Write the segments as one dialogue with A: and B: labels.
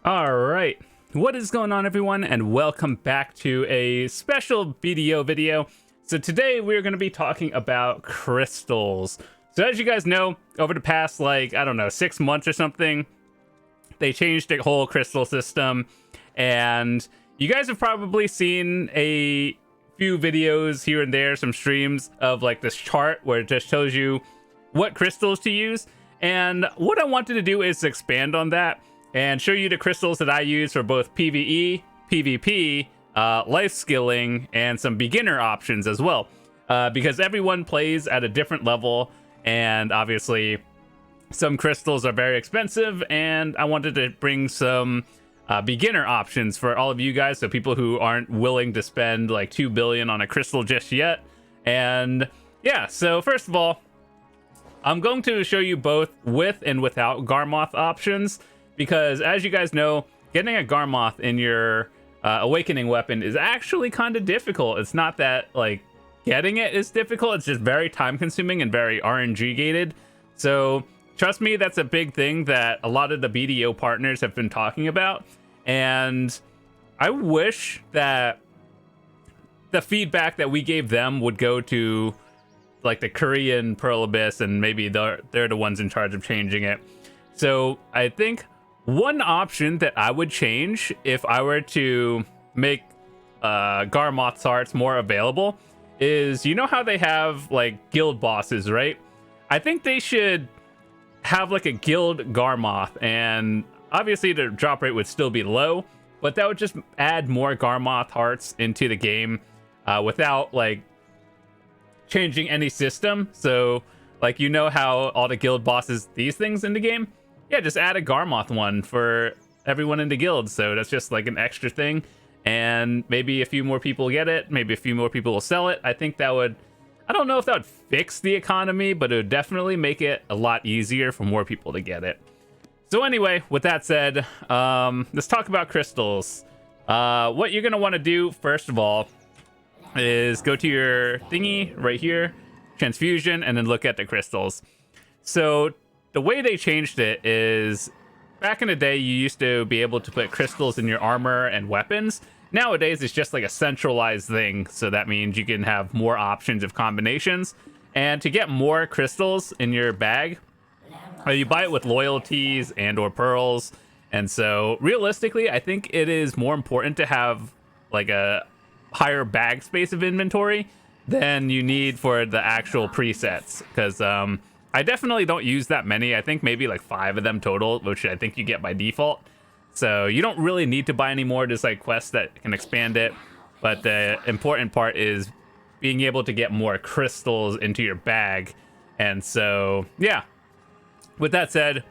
A: All right. What is going on, everyone, and welcome back to a special BDO video. So today we're going to be talking about crystals. So as you guys know, over the past, I don't know, 6 months or something, they changed the whole crystal system. And you guys have probably seen a few videos here and there, some streams of like this chart where it just shows you what crystals to use. And what I wanted to do is expand on that and show you the crystals that I use for both PvE, PvP, life skilling, and some beginner options as well. Because everyone plays at a different level, and obviously some crystals are very expensive, and I wanted to bring some beginner options for all of you guys, so people who aren't willing to spend like 2 billion on a crystal just yet. And yeah, so first of all, I'm going to show you both with and without Garmoth options, because as you guys know, getting a Garmoth in your awakening weapon is actually kind of difficult. It's not that like getting it is difficult, it's just very time consuming and very RNG gated. So trust me, that's a big thing that a lot of the BDO partners have been talking about, and I wish that the feedback that we gave them would go to like the Korean Pearl Abyss, and maybe they're the ones in charge of changing it. So I think one option that I would change if I were to make Garmoth's hearts more available is, you know how they have like guild bosses, right? I think they should have like a guild Garmoth, and obviously the drop rate would still be low, but that would just add more Garmoth hearts into the game without like changing any system. So like, you know how all the guild bosses these things in the game, yeah, just add a Garmoth one for everyone in the guild. So that's just like an extra thing, and maybe a few more people get it, maybe a few more people will sell it. I think that would, I don't know if that would fix the economy, but it would definitely make it a lot easier for more people to get it. So anyway, with that said, let's talk about crystals. What you're gonna want to do first of all is go to your thingy right here, transfusion, and then look at the crystals. So the way they changed it is, back in the day you used to be able to put crystals in your armor and weapons. Nowadays it's just like a centralized thing, so that means you can have more options of combinations. And to get more crystals in your bag, you buy it with loyalties and or pearls. And so realistically, I think it is more important to have like a higher bag space of inventory than you need for the actual presets, because I definitely don't use that many. I think maybe like 5 of them total, which I think you get by default. So you don't really need to buy any more, just like quests that can expand it. But the important part is being able to get more crystals into your bag. And so, yeah. With that said,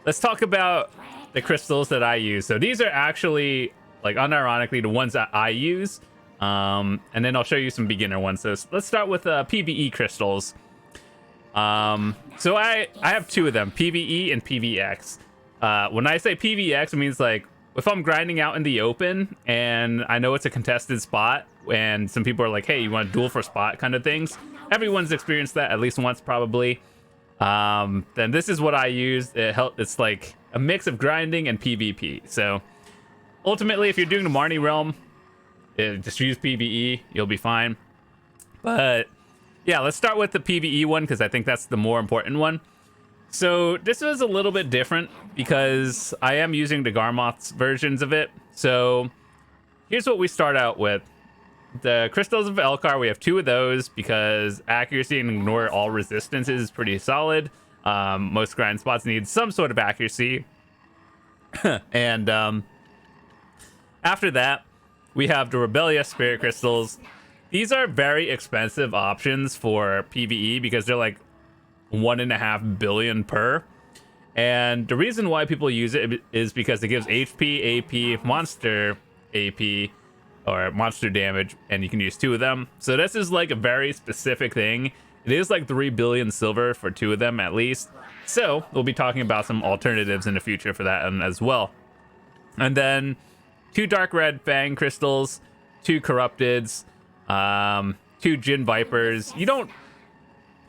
A: let's talk about the crystals that I use. So these are actually, like, unironically, the ones that I use. And then I'll show you some beginner ones. So let's start with PvE Crystals. So I have 2 of them, PvE and PvX. When I say PvX, it means like if I'm grinding out in the open and I know it's a contested spot and some people are like, hey, you want to duel for spot kind of things. Everyone's experienced that at least once probably. Then this is what I use. It's like a mix of grinding and PvP. So ultimately, if you're doing the Marnie realm, just use PvE, you'll be fine. But yeah, let's start with the PvE one, because I think that's the more important one. So this is a little bit different because I am using the Garmoth's versions of it. So here's what we start out with. The Crystals of Elkar, we have 2 of those because accuracy and ignore all resistance is pretty solid. Most grind spots need some sort of accuracy. And after that, we have the Rebellious Spirit Crystals. These are very expensive options for PvE because they're like 1.5 billion per. And the reason why people use it is because it gives HP, AP, monster AP, or monster damage, and you can use 2 of them. So this is like a very specific thing. It is like 3 billion silver for 2 of them at least. So we'll be talking about some alternatives in the future for that as well. And then 2 Dark Red Fang Crystals, 2 Corrupteds, 2 Jin Vipers. You don't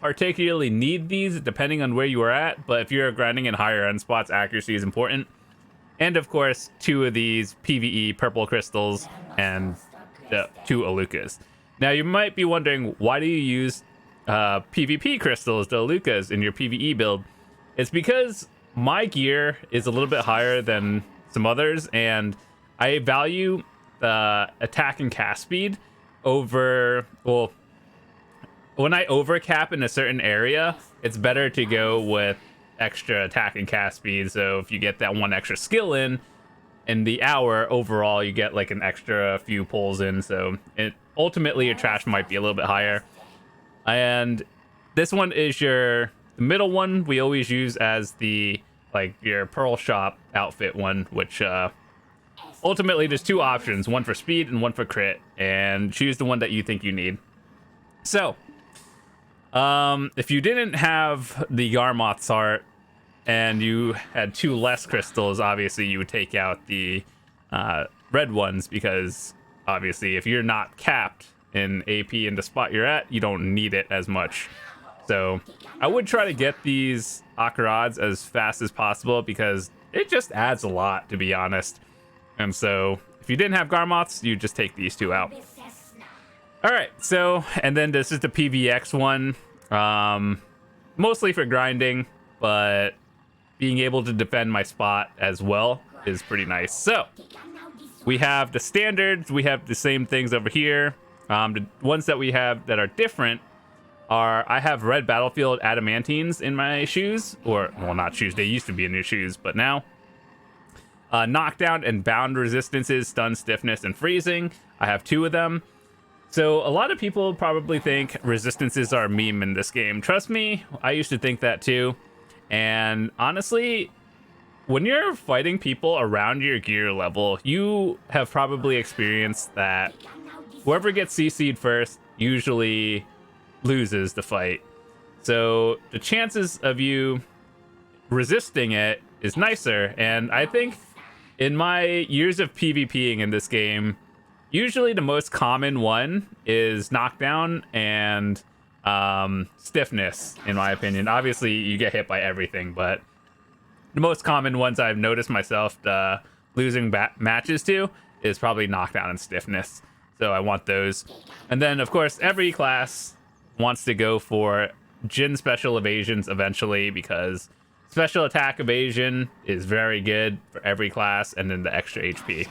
A: particularly need these depending on where you are at, but if you're grinding in higher end spots, accuracy is important. and of course 2 of these PvE purple crystals and 2 Alukas. Now you might be wondering, why do you use PvP crystals, the Alukas, in your PvE build? It's because my gear is a little bit higher than some others, and I value attack and cast speed over, well, when I overcap in a certain area, it's better to go with extra attack and cast speed. So if you get that 1 extra skill in the hour, overall you get like an extra few pulls in. So it ultimately your trash might be a little bit higher. And this one is the middle one we always use as the your Pearl Shop outfit one, which ultimately there's 2 options, one for speed and one for crit, and choose the one that you think you need. So if you didn't have the Garmoth's Heart and you had 2 less crystals, obviously you would take out the red ones, because obviously if you're not capped in AP in the spot you're at, you don't need it as much. So I would try to get these Akarods as fast as possible, because it just adds a lot, to be honest. And so if you didn't have Garmoths, you just take these 2 out. All right, so, and then this is the PvX one, mostly for grinding, but being able to defend my spot as well is pretty nice. So we have the standards, we have the same things over here. The ones that we have that are different are, I have red battlefield adamantines in my shoes, or, well, not shoes, they used to be in your shoes, but now. Knockdown and bound resistances, stun, stiffness, and freezing. I have 2 of them. So a lot of people probably think resistances are a meme in this game. Trust me, I used to think that too. And honestly, when you're fighting people around your gear level, you have probably experienced that whoever gets CC'd first usually loses the fight. So the chances of you resisting it is nicer. And I think in my years of PvPing in this game, usually the most common one is knockdown and stiffness, in my opinion. Obviously, you get hit by everything, but the most common ones I've noticed myself losing matches to is probably knockdown and stiffness. So I want those. And then, of course, every class wants to go for Jin special evasions eventually, because special attack evasion is very good for every class, and then the extra HP.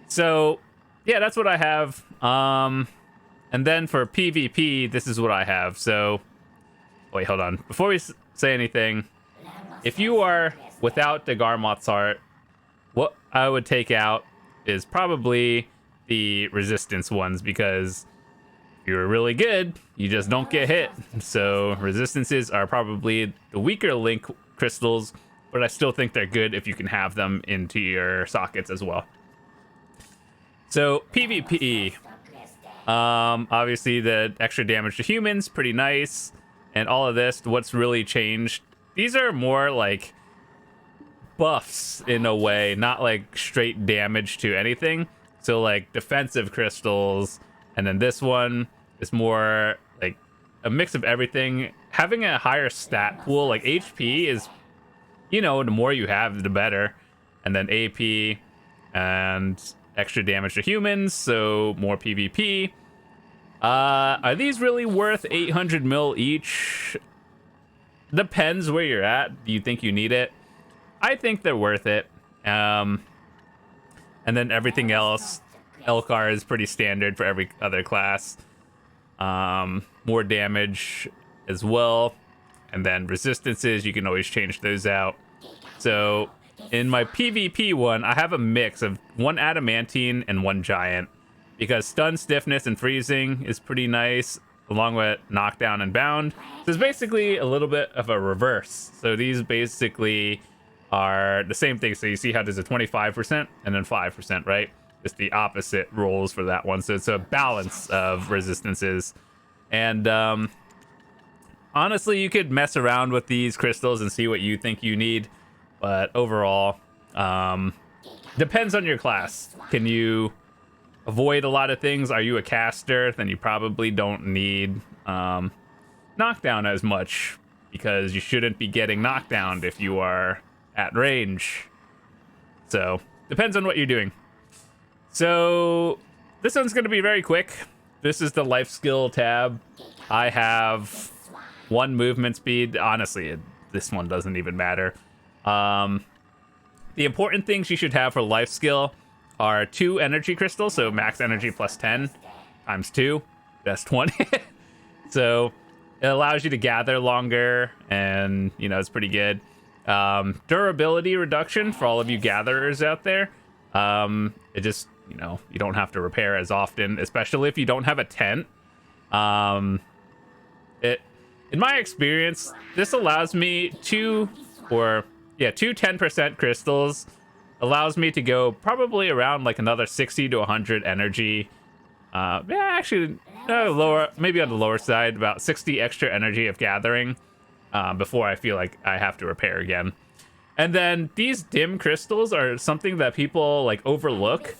A: So yeah, that's what I have. And then for PvP, this is what I have. So wait, hold on. Before we say anything, if you are without the Garmoth's Heart, what I would take out is probably the resistance ones, because if you're really good, you just don't get hit. So resistances are probably the weaker link crystals, but I still think they're good if you can have them into your sockets as well. So PvP, obviously the extra damage to humans, pretty nice. And all of this, what's really changed, these are more like buffs in a way, not like straight damage to anything. So like defensive crystals, and then this one is more like a mix of everything. Having a higher stat pool, like HP is, you know, the more you have, the better. And then AP and extra damage to humans, so more PvP. Are these really worth 800 mil each? Depends where you're at. Do you think you need it? I think they're worth it. And then everything else, Elkar is pretty standard for every other class. More damage as well. And then resistances, you can always change those out. So in my PvP one, I have a mix of 1 adamantine and 1 giant, because stun, stiffness, and freezing is pretty nice, along with knockdown and bound. So it's basically a little bit of a reverse. So these basically are the same thing. So you see how there's a 25% and then 5%, right? It's the opposite rolls for that one. So it's a balance of resistances. And honestly, you could mess around with these crystals and see what you think you need. But overall, depends on your class. Can you avoid a lot of things? Are you a caster? Then you probably don't need knockdown as much, because you shouldn't be getting knockdown if you are at range. So depends on what you're doing. So this one's going to be very quick. This is the life skill tab. I have 1 movement speed. Honestly, this one doesn't even matter. The important things you should have for life skill are 2 energy crystals. So max energy plus 10 times 2. That's 20. So it allows you to gather longer, and you know, it's pretty good. Durability reduction for all of you gatherers out there. It just, you know, you don't have to repair as often, especially if you don't have a tent. In my experience, this allows me two 10% crystals. Allows me to go probably around like another 60 to 100 energy. Lower, maybe on the lower side, about 60 extra energy of gathering before I feel like I have to repair again. And then these dim crystals are something that people like overlook,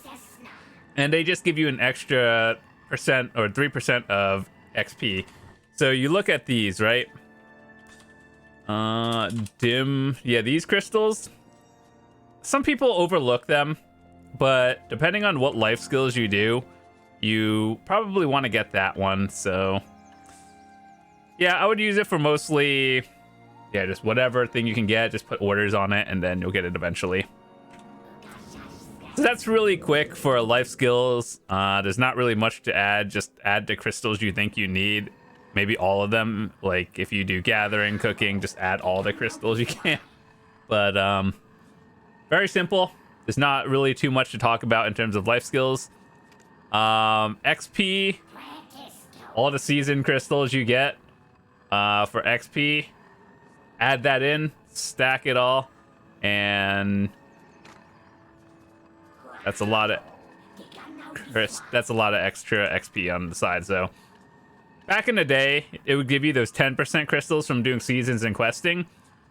A: and they just give you an extra percent or 3% of XP. So you look at these, right? These crystals, some people overlook them, but depending on what life skills you do, you probably want to get that one. So yeah, I would use it for mostly, just whatever thing you can get, just put orders on it and then you'll get it eventually. So that's really quick for life skills. There's not really much to add. Just add the crystals you think you need. Maybe all of them. Like if you do gathering, cooking, just add all the crystals you can. But very simple. There's not really too much to talk about in terms of life skills. XP, all the season crystals you get for XP, add that in, stack it all, and that's a lot of extra XP on the side. So back in the day, it would give you those 10% crystals from doing seasons and questing.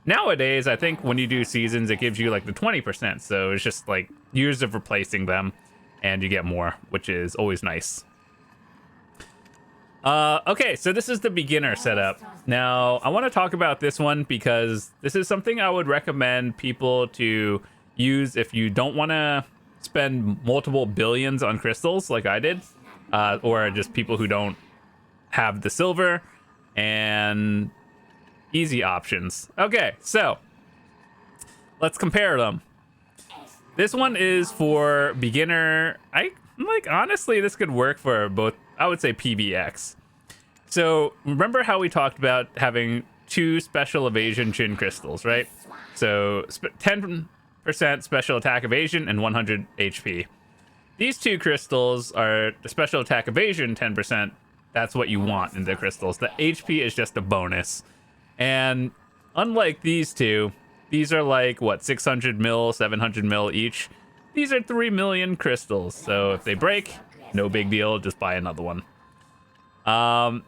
A: Nowadays, I think when you do seasons, it gives you like the 20%. So it's just like years of replacing them, and you get more, which is always nice. Okay, so this is the beginner setup. Now, I want to talk about this one because this is something I would recommend people to use if you don't want to spend multiple billions on crystals like I did, or just people who don't have the silver and easy options. Okay, so let's compare them. This one is for beginner. Honestly, this could work for both, I would say PvX. So remember how we talked about having 2 special evasion chin crystals, right? So 10% special attack evasion and 100 HP. These 2 crystals are the special attack evasion 10%. That's what you want in the crystals. The HP is just a bonus. And unlike these 2, these are like, what, 600 mil, 700 mil each? These are 3 million crystals. So if they break, no big deal, just buy another one.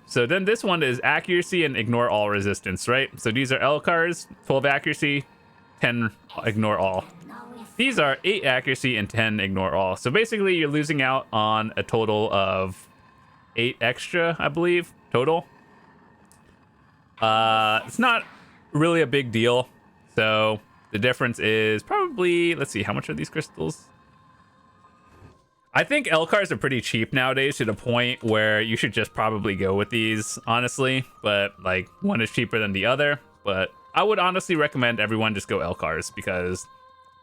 A: So then this one is accuracy and ignore all resistance, right? So these are L-cars, 12 accuracy, 10 ignore all. These are 8 accuracy and 10 ignore all. So basically you're losing out on a total of 8 extra, I believe, total. It's not really a big deal. So the difference is probably, let's see, how much are these crystals? I think L-cars are pretty cheap nowadays to the point where you should just probably go with these, honestly. But like, one is cheaper than the other. But I would honestly recommend everyone just go L-cars because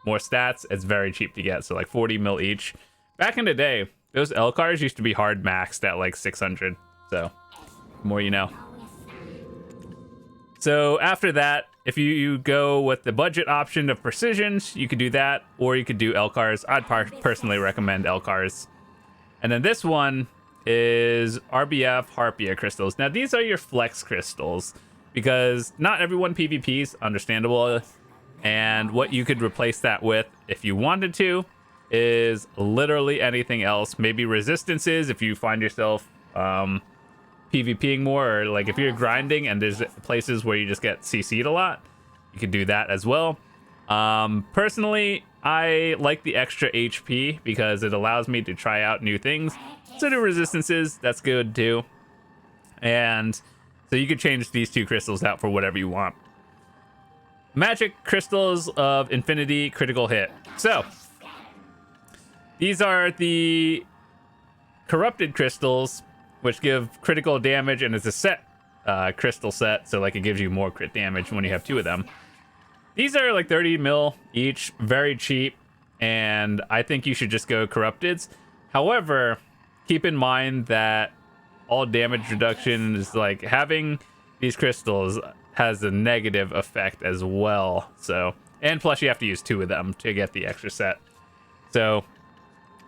A: more stats, it's very cheap to get. So like 40 mil each. Back in the day, those L-cars used to be hard maxed at like 600. So more you know. So after that, if you go with the budget option of precisions, you could do that, or you could do L-cars. I'd personally recommend L-cars. And then this one is RBF Harpia crystals. Now these are your flex crystals because not everyone PvPs, understandable. And what you could replace that with if you wanted to is literally anything else. Maybe resistances if you find yourself PvPing more, or like if you're grinding and there's places where you just get CC'd a lot, you could do that as well. Personally, I like the extra HP because it allows me to try out new things. So the resistances, that's good too. And so you could change these 2 crystals out for whatever you want. Magic crystals of infinity critical hit. So These are the corrupted crystals, which give critical damage, and it's a set crystal set, so like it gives you more crit damage when you have 2 of them. These are like 30 mil each, very cheap, and I think you should just go corrupteds. However, keep in mind that all damage reduction is like having these crystals has a negative effect as well. So, and plus you have to use 2 of them to get the extra set. So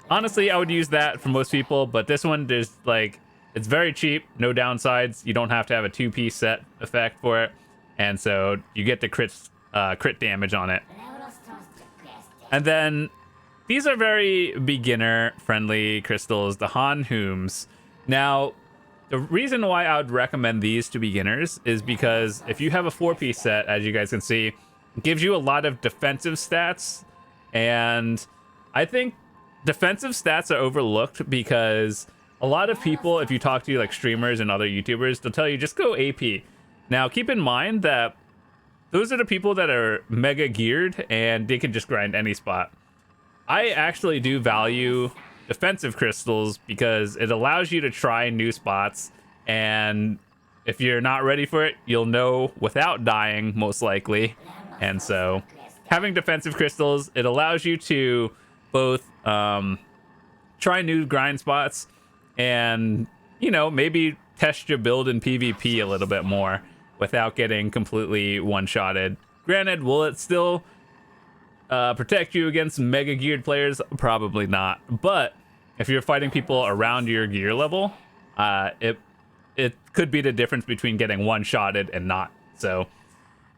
A: honestly, I would use that for most people, but this one, there's like, it's very cheap, no downsides. You don't have to have a 2-piece set effect for it, and so you get the crit damage on it. And then these are very beginner friendly crystals, the Hanhums. Now, the reason why I would recommend these to beginners is because if you have a 4-piece set, as you guys can see, it gives you a lot of defensive stats, and I think defensive stats are overlooked because a lot of people, if you talk to like streamers and other YouTubers, they'll tell you just go AP. Now, keep in mind that those are the people that are mega geared and they can just grind any spot. I actually do value defensive crystals because it allows you to try new spots, and if you're not ready for it, you'll know without dying, most likely. And so having defensive crystals, it allows you to both try new grind spots and, you know, maybe test your build in PvP a little bit more without getting completely one-shotted. Granted, will it still protect you against mega geared players? Probably not. But if you're fighting people around your gear level, it could be the difference between getting one-shotted and not. So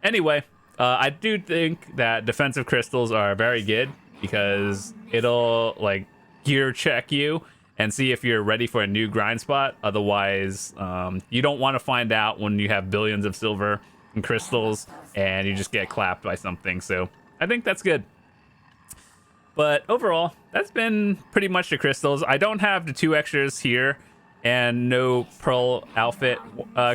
A: anyway, I do think that defensive crystals are very good because it'll like gear check you and see if you're ready for a new grind spot. Otherwise, you don't want to find out when you have billions of silver and crystals and you just get clapped by something. So I think that's good. But overall, that's been pretty much the crystals. I don't have the 2 extras here and no pearl outfit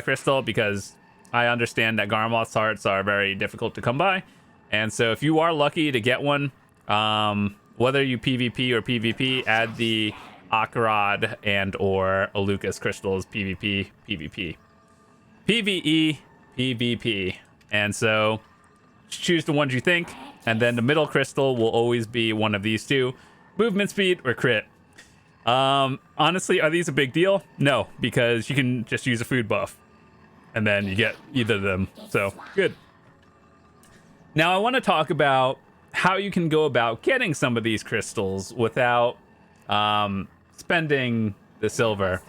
A: crystal because I understand that Garmoth's hearts are very difficult to come by. And so if you are lucky to get one, whether you PvP or PvP, add the Akarad and or Alucas crystals, PvP, PvP. PvE, PvP. And so choose the ones you think, and then the middle crystal will always be one of these 2, movement speed or crit. Honestly, are these a big deal? No, because you can just use a food buff and then you get either of them. So good. Now I want to talk about how you can go about getting some of these crystals without spending the silver.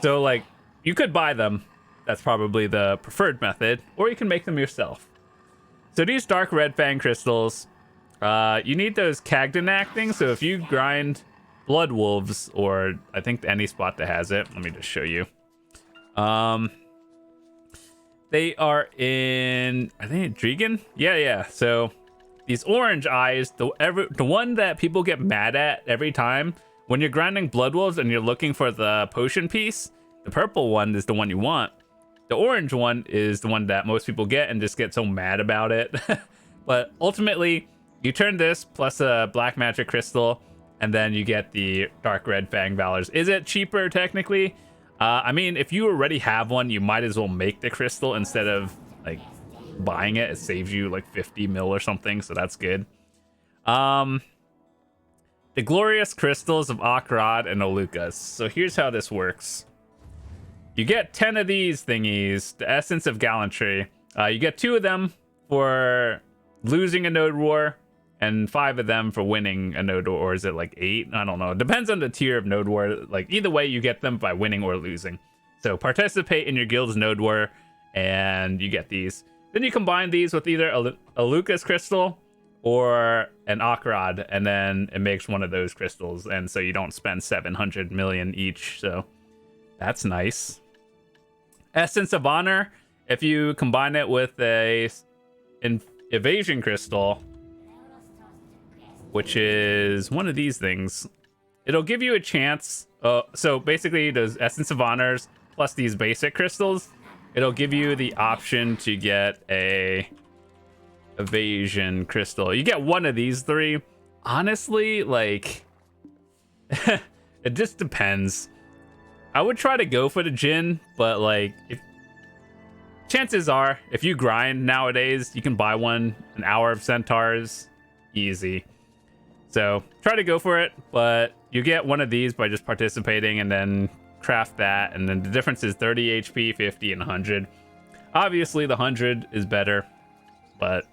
A: So like, you could buy them. That's probably the preferred method, or you can make them yourself. So these dark red fang crystals, you need those Cagdanac things. So if you grind blood wolves, or I think any spot that has it, let me just show you. They are in, I think, Dregan? Yeah. So these orange eyes, the one that people get mad at every time, when you're grinding blood wolves and you're looking for the potion piece, the purple one is the one you want. The orange one is the one that most people get and just get so mad about it. But ultimately, you turn this plus a black magic crystal, and then you get the dark red fang valors. Is it cheaper technically? I mean, if you already have one, you might as well make the crystal instead of like buying it. It saves you like 50 mil or something, so that's good. The glorious crystals of Akarad and Alucas. So here's how this works. You get 10 of these thingies, the essence of gallantry. You get 2 of them for losing a node war, and 5 of them for winning a node war. Or is it like 8? I don't know. It depends on the tier of node war. Like either way, you get them by winning or losing. So participate in your guild's node war, and you get these. Then you combine these with either a Lucas crystal or an Akarad, and then it makes one of those crystals. And so you don't spend 700 million each. So that's nice. Essence of Honor, if you combine it with a evasion crystal, which is one of these things, it'll give you a chance. So basically, those Essence of Honors plus these basic crystals, it'll give you the option to get a evasion crystal. You get one of these 3. Honestly, like It just depends. I would try to go for the Jin, but like, chances are, if you grind nowadays, you can buy one an hour of centaurs easy. So try to go for it, but you get one of these by just participating and then craft that, and then the difference is 30 HP, 50, and 100. Obviously, the 100 is better, but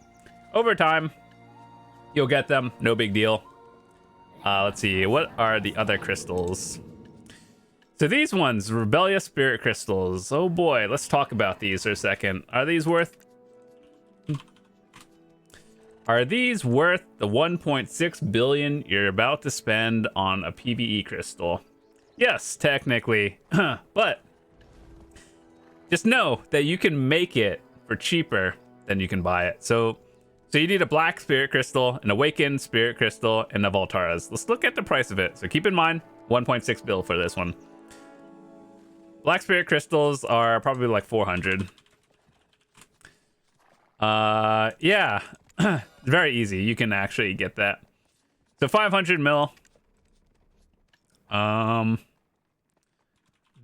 A: over time, you'll get them. No big deal. Let's see. What are the other crystals? So these ones, Rebellious Spirit Crystals. Oh boy, let's talk about these for a second. Are these worth the 1.6 billion you're about to spend on a PvE crystal? Yes, technically, but just know that you can make it for cheaper than you can buy it. So you need a Black Spirit Crystal, an Awakened Spirit Crystal, and a Voltara's. Let's look at the price of it. So keep in mind, 1.6 bill for this one. Black Spirit Crystals are probably like 400. Yeah, very easy. You can actually get that. So 500 mil. The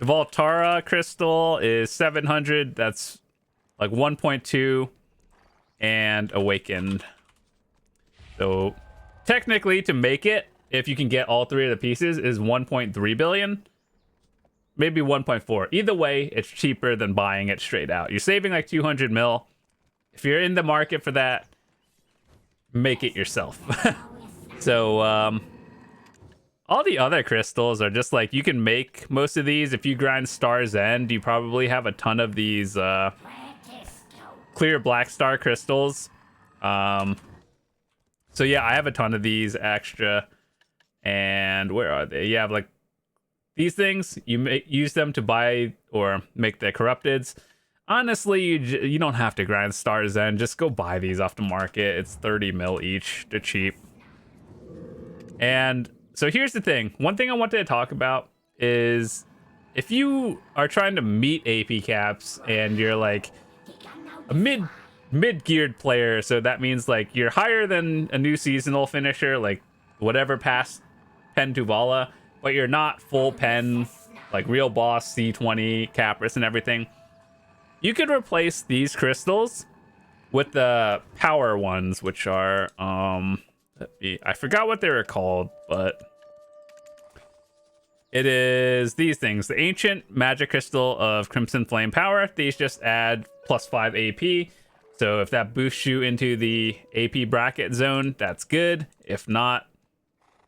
A: Voltara Crystal is 700. That's like 1.2 and Awakened. So technically, to make it, if you can get all three of the pieces, is 1.3 billion. Maybe 1.4. Either way, it's cheaper than buying it straight out. You're saving like 200 mil. If you're in the market for that, make it yourself. So, all the other crystals are just like, you can make most of these. If you grind Star's End, you probably have a ton of these clear Black Star crystals. So yeah, I have a ton of these extra. And where are they? Yeah, like these things, you use them to buy or make the corrupteds. Honestly, you don't have to grind Star's End. Just go buy these off the market. It's 30 mil each. They're cheap. And so here's the thing. One thing I wanted to talk about is if you are trying to meet AP caps and you're like a mid-geared player, so that means like you're higher than a new seasonal finisher, like whatever past Pen Tuvala, but you're not full pen, like real boss, C20, Capris, and everything. You could replace these crystals with the power ones, which are, I forgot what they were called, but it is these things. The Ancient Magic Crystal of Crimson Flame Power. These just add +5 AP. So if that boosts you into the AP bracket zone, that's good. If not,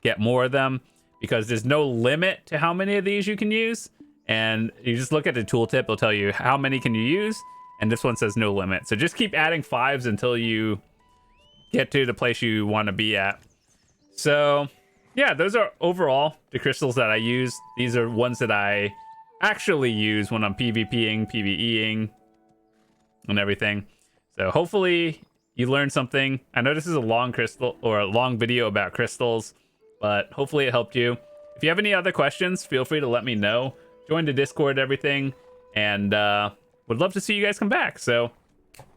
A: get more of them, because there's no limit to how many of these you can use. And you just look at the tooltip, it'll tell you how many can you use. And this one says no limit. So just keep adding 5s until you get to the place you want to be at. So yeah, those are overall the crystals that I use. These are ones that I actually use when I'm PvPing, PvEing, and everything. So hopefully you learned something. I know this is a long crystal or a long video about crystals, but hopefully it helped you. If you have any other questions, feel free to let me know. Join the Discord, everything, and would love to see you guys come back. So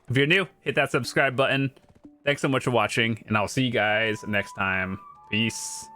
A: if you're new, hit that subscribe button. Thanks so much for watching, and I'll see you guys next time. Peace.